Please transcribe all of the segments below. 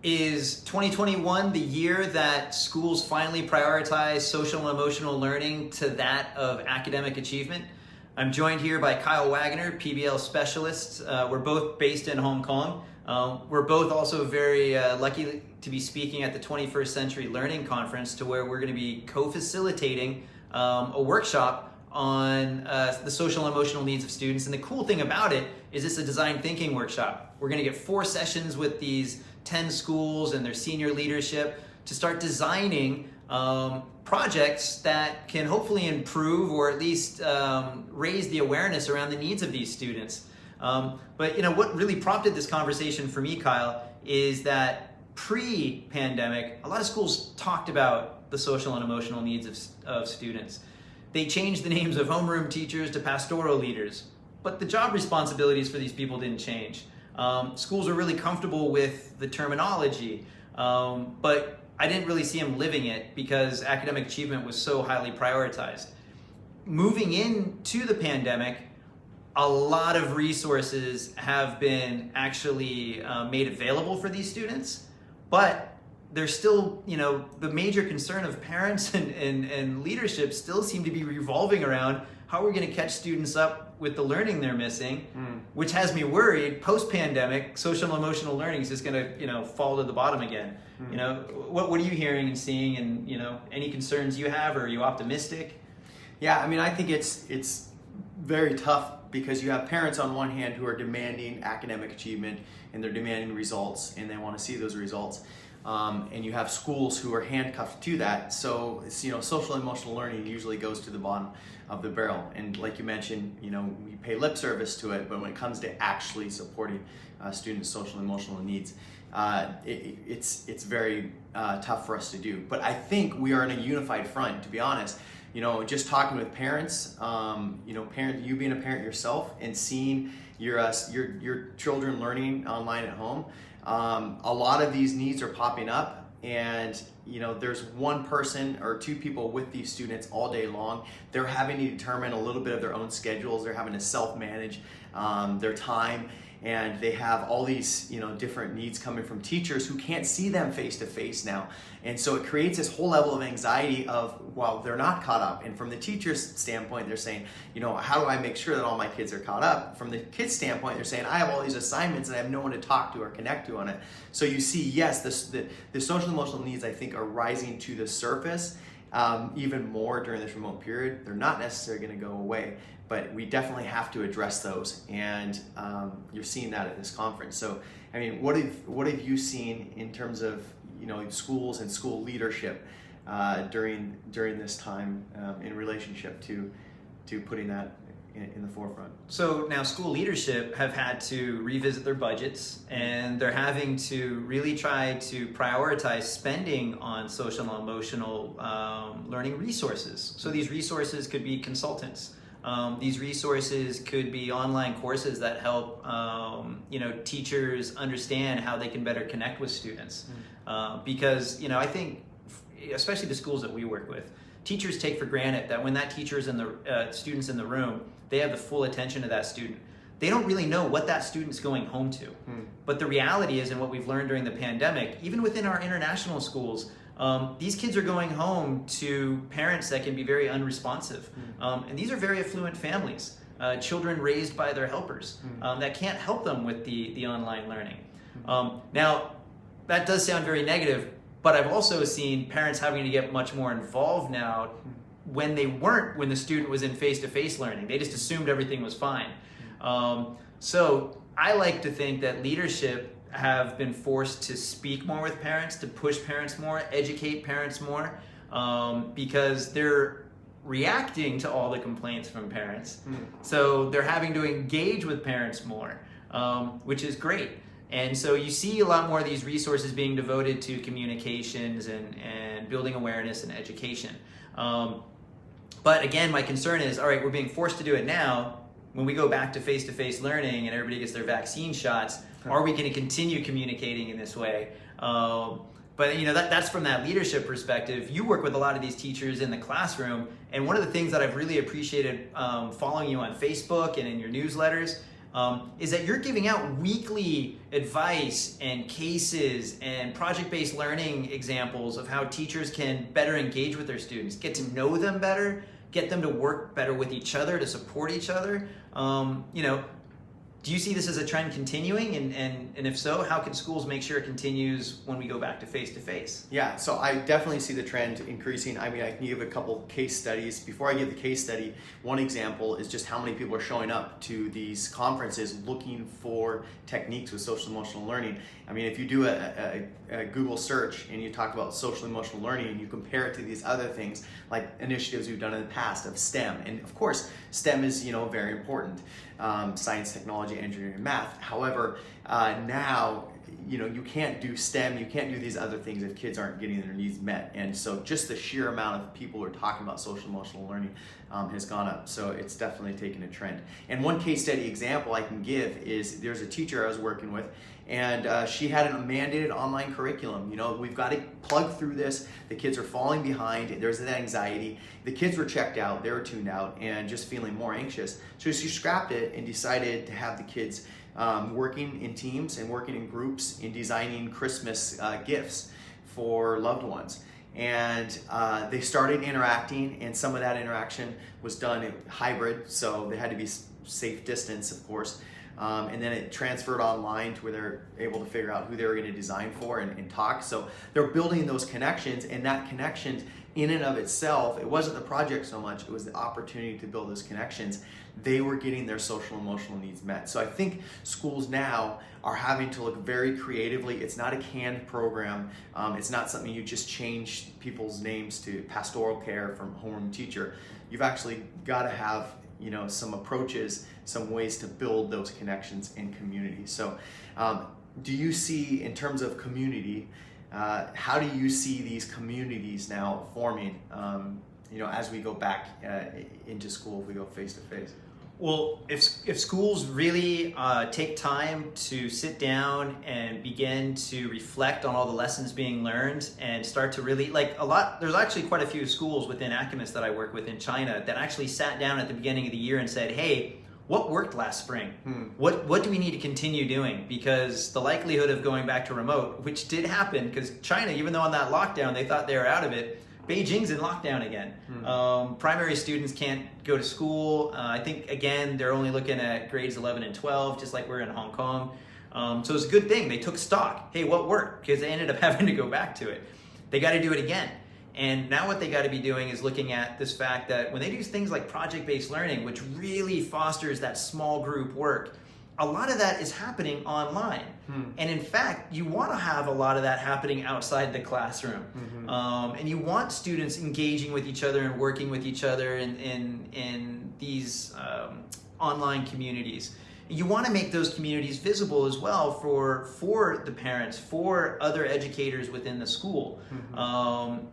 Is 2021 the year that schools finally prioritize social and emotional learning to that of academic achievement? I'm joined here by Kyle Wagner, PBL specialist. We're both based in Hong Kong. We're both also very lucky to be speaking at the 21st Century Learning Conference, to where we're going to be co-facilitating a workshop on the social and emotional needs of students. And the cool thing about it is it's a design thinking workshop. We're going to get 4 sessions with these 10 schools and their senior leadership to start designing projects that can hopefully improve or at least raise the awareness around the needs of these students. But what really prompted this conversation for me, Kyle, is that pre-pandemic, a lot of schools talked about the social and emotional needs of students. They changed the names of homeroom teachers to pastoral leaders, but the job responsibilities for these people didn't change. Schools are really comfortable with the terminology, but I didn't really see them living it because academic achievement was so highly prioritized. Moving into the pandemic, a lot of resources have been actually made available for these students, but there's still, the major concern of parents and leadership still seem to be revolving around how we're going to catch students up with the learning they're missing, which has me worried. Post-pandemic, social and emotional learning is just going to, fall to the bottom again. What are you hearing and seeing, and any concerns you have, or are you optimistic? Yeah, I think it's very tough because you have parents on one hand who are demanding academic achievement and they're demanding results and they want to see those results. And you have schools who are handcuffed to that. So social and emotional learning usually goes to the bottom of the barrel. And like you mentioned, we pay lip service to it, but when it comes to actually supporting students' social and emotional needs, it's very tough for us to do. But I think we are in a unified front, to be honest. Just talking with parents, you being a parent yourself and seeing your children learning online at home. A lot of these needs are popping up, and there's one person or 2 people with these students all day long. They're having to determine a little bit of their own schedules. They're having to self-manage their time, and they have all these different needs coming from teachers who can't see them face to face now. And so it creates this whole level of anxiety of, well, they're not caught up. And from the teacher's standpoint, they're saying, how do I make sure that all my kids are caught up? From the kids' standpoint, they're saying, I have all these assignments and I have no one to talk to or connect to on it. So you see, yes, the social and emotional needs, I think, are rising to the surface even more during this remote period. They're not necessarily going to go away, but we definitely have to address those. And you're seeing that at this conference. So, what have you seen in terms of schools and school leadership during this time in relationship to putting that in the forefront? So now school leadership have had to revisit their budgets, and they're having to really try to prioritize spending on social and emotional learning resources. So these resources could be consultants. These resources could be online courses that help teachers understand how they can better connect with students. Because I think, especially the schools that we work with, teachers take for granted that when that teacher is in the students in the room, they have the full attention of that student. They don't really know what that student's going home to. But the reality is, and what we've learned during the pandemic, even within our international schools, these kids are going home to parents that can be very unresponsive. And these are very affluent families, children raised by their helpers that can't help them with the online learning. Now, that does sound very negative, but I've also seen parents having to get much more involved now when the student was in face-to-face learning. They just assumed everything was fine. So I like to think that leadership have been forced to speak more with parents, to push parents more, educate parents more, because they're reacting to all the complaints from parents. So they're having to engage with parents more, which is great. And so you see a lot more of these resources being devoted to communications and building awareness and education. But again, my concern is, all right, we're being forced to do it now. When we go back to face-to-face learning and everybody gets their vaccine shots, are we going to continue communicating in this way? But that's from that leadership perspective. You work with a lot of these teachers in the classroom, and one of the things that I've really appreciated following you on Facebook and in your newsletters is that you're giving out weekly advice and cases and project-based learning examples of how teachers can better engage with their students, get to know them better, get them to work better with each other, to support each other. Do you see this as a trend continuing? And if so, how can schools make sure it continues when we go back to face-to-face? Yeah, so I definitely see the trend increasing. I mean, I can give a couple case studies. Before I give the case study, one example is just how many people are showing up to these conferences looking for techniques with social emotional learning. I mean, if you do a Google search and you talk about social emotional learning and you compare it to these other things like initiatives we've done in the past of STEM, and of course, STEM is very important. Science, technology, engineering, and math. However, now you can't do STEM, you can't do these other things if kids aren't getting their needs met. And so just the sheer amount of people who are talking about social emotional learning has gone up. So it's definitely taken a trend. And one case study example I can give is there's a teacher I was working with, and she had a mandated online curriculum. We've got to plug through this. The kids are falling behind. There's that anxiety. The kids were checked out. They were tuned out and just feeling more anxious. So she scrapped it and decided to have the kids working in teams and working in groups in designing Christmas gifts for loved ones. And they started interacting, and some of that interaction was done hybrid, so they had to be safe distance, of course. And then it transferred online to where they're able to figure out who they were going to design for and talk. So they're building those connections, and that connection in and of itself, it wasn't the project so much, it was the opportunity to build those connections. They were getting their social emotional needs met. So I think schools now are having to look very creatively. It's not a canned program. It's not something you just change people's names to pastoral care from homeroom teacher. You've actually got to have some approaches, some ways to build those connections in community. So do you see, in terms of community, how do you see these communities now forming as we go back into school, if we go face to face? Well, if schools really take time to sit down and begin to reflect on all the lessons being learned and start to really, there's actually quite a few schools within Acamas that I work with in China that actually sat down at the beginning of the year and said, hey, what worked last spring? What do we need to continue doing? Because the likelihood of going back to remote, which did happen, because China, even though on that lockdown they thought they were out of it, Beijing's in lockdown again. Primary students can't go to school. I think, again, they're only looking at grades 11 and 12, just like we're in Hong Kong. So it's a good thing. They took stock. Hey, what worked? Because they ended up having to go back to it. They got to do it again. And now what they got to be doing is looking at this fact that when they do things like project-based learning, which really fosters that small group work, a lot of that is happening online. And in fact, you want to have a lot of that happening outside the classroom. And you want students engaging with each other and working with each other in these online communities. You want to make those communities visible as well for the parents, for other educators within the school,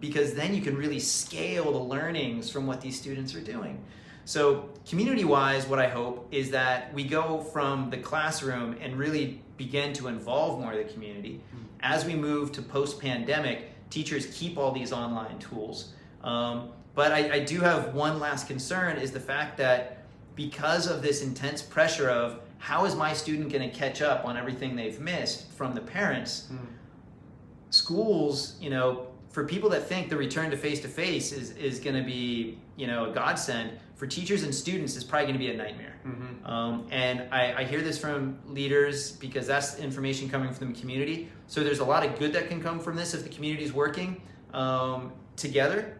because then you can really scale the learnings from what these students are doing. So community-wise, what I hope is that we go from the classroom and really begin to involve more of the community. As we move to post-pandemic, teachers keep all these online tools. But I do have one last concern, is the fact that because of this intense pressure of how is my student going to catch up on everything they've missed from the parents, schools, for people that think the return to face-to-face is going to be, a godsend, for teachers and students is probably going to be a nightmare. And I hear this from leaders because that's information coming from the community. So there's a lot of good that can come from this if the community is working together.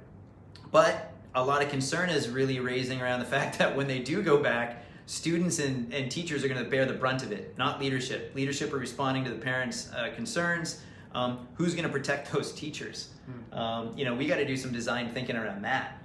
But a lot of concern is really raising around the fact that when they do go back, students and teachers are going to bear the brunt of it, not leadership. Leadership are responding to the parents' concerns. Who's going to protect those teachers? We got to do some design thinking around that.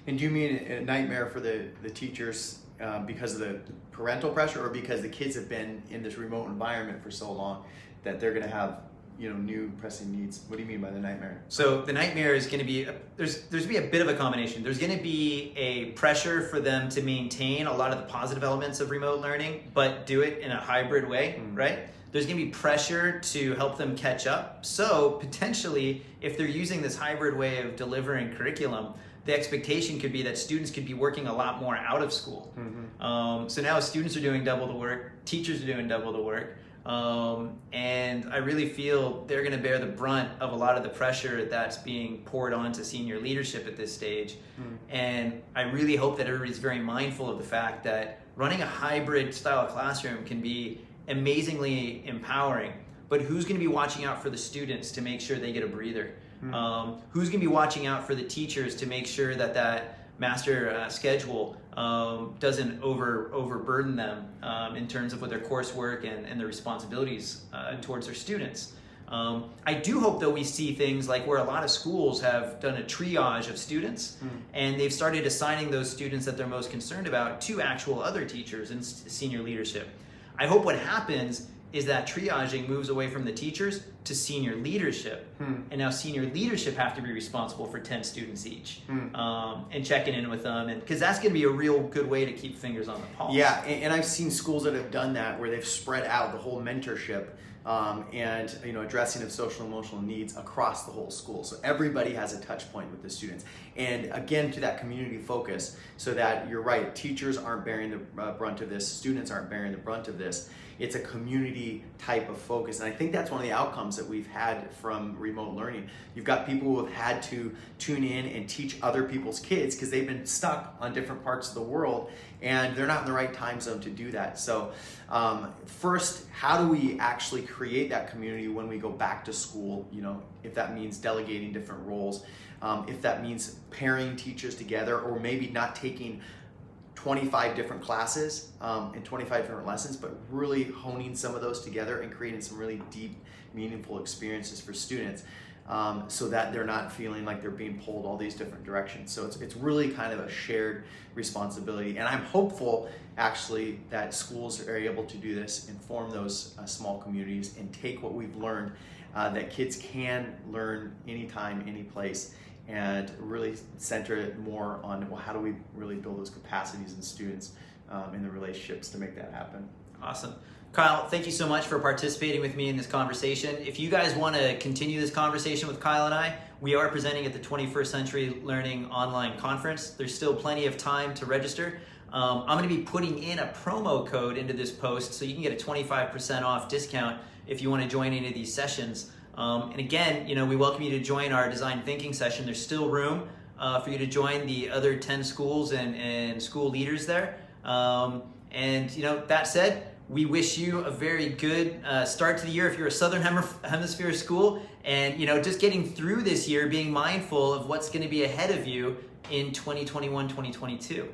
And do you mean a nightmare for the teachers because of the parental pressure, or because the kids have been in this remote environment for so long that they're going to have new pressing needs? What do you mean by the nightmare? So the nightmare is going to be, there's going to be a bit of a combination. There's going to be a pressure for them to maintain a lot of the positive elements of remote learning, but do it in a hybrid way, right? There's going to be pressure to help them catch up. So potentially, if they're using this hybrid way of delivering curriculum, the expectation could be that students could be working a lot more out of school. So now students are doing double the work, teachers are doing double the work. And I really feel they're going to bear the brunt of a lot of the pressure that's being poured onto senior leadership at this stage. And I really hope that everybody's very mindful of the fact that running a hybrid style classroom can be amazingly empowering, but who's going to be watching out for the students to make sure they get a breather? Who's going to be watching out for the teachers to make sure that that master schedule doesn't overburden them in terms of with their coursework and their responsibilities towards their students. I do hope, though, we see things like where a lot of schools have done a triage of students, and they've started assigning those students that they're most concerned about to actual other teachers and senior leadership. I hope what happens is that triaging moves away from the teachers to senior leadership. And now senior leadership have to be responsible for 10 students each and checking in with them. And because that's going to be a real good way to keep fingers on the pulse. Yeah, and I've seen schools that have done that where they've spread out the whole mentorship and addressing of social and emotional needs across the whole school. So everybody has a touch point with the students. And again, to that community focus, so that you're right, teachers aren't bearing the brunt of this, students aren't bearing the brunt of this. It's a community type of focus. And I think that's one of the outcomes that we've had from remote learning. You've got people who have had to tune in and teach other people's kids because they've been stuck on different parts of the world and they're not in the right time zone to do that. So first, how do we actually create that community when we go back to school? If that means delegating different roles, if that means pairing teachers together, or maybe not taking 25 different classes and 25 different lessons, but really honing some of those together and creating some really deep, meaningful experiences for students so that they're not feeling like they're being pulled all these different directions. So it's really kind of a shared responsibility. And I'm hopeful, actually, that schools are able to do this and form those small communities and take what we've learned, that kids can learn anytime, any place, and really center it more on, well, how do we really build those capacities in students in the relationships to make that happen. Awesome. Kyle, thank you so much for participating with me in this conversation. If you guys want to continue this conversation with Kyle and I, we are presenting at the 21st Century Learning Online Conference. There's still plenty of time to register. I'm going to be putting in a promo code into this post so you can get a 25% off discount if you want to join any of these sessions. And again, we welcome you to join our design thinking session. There's still room for you to join the other 10 schools and school leaders there. And that said, we wish you a very good start to the year if you're a Southern Hemisphere school, and just getting through this year, being mindful of what's going to be ahead of you in 2021, 2022.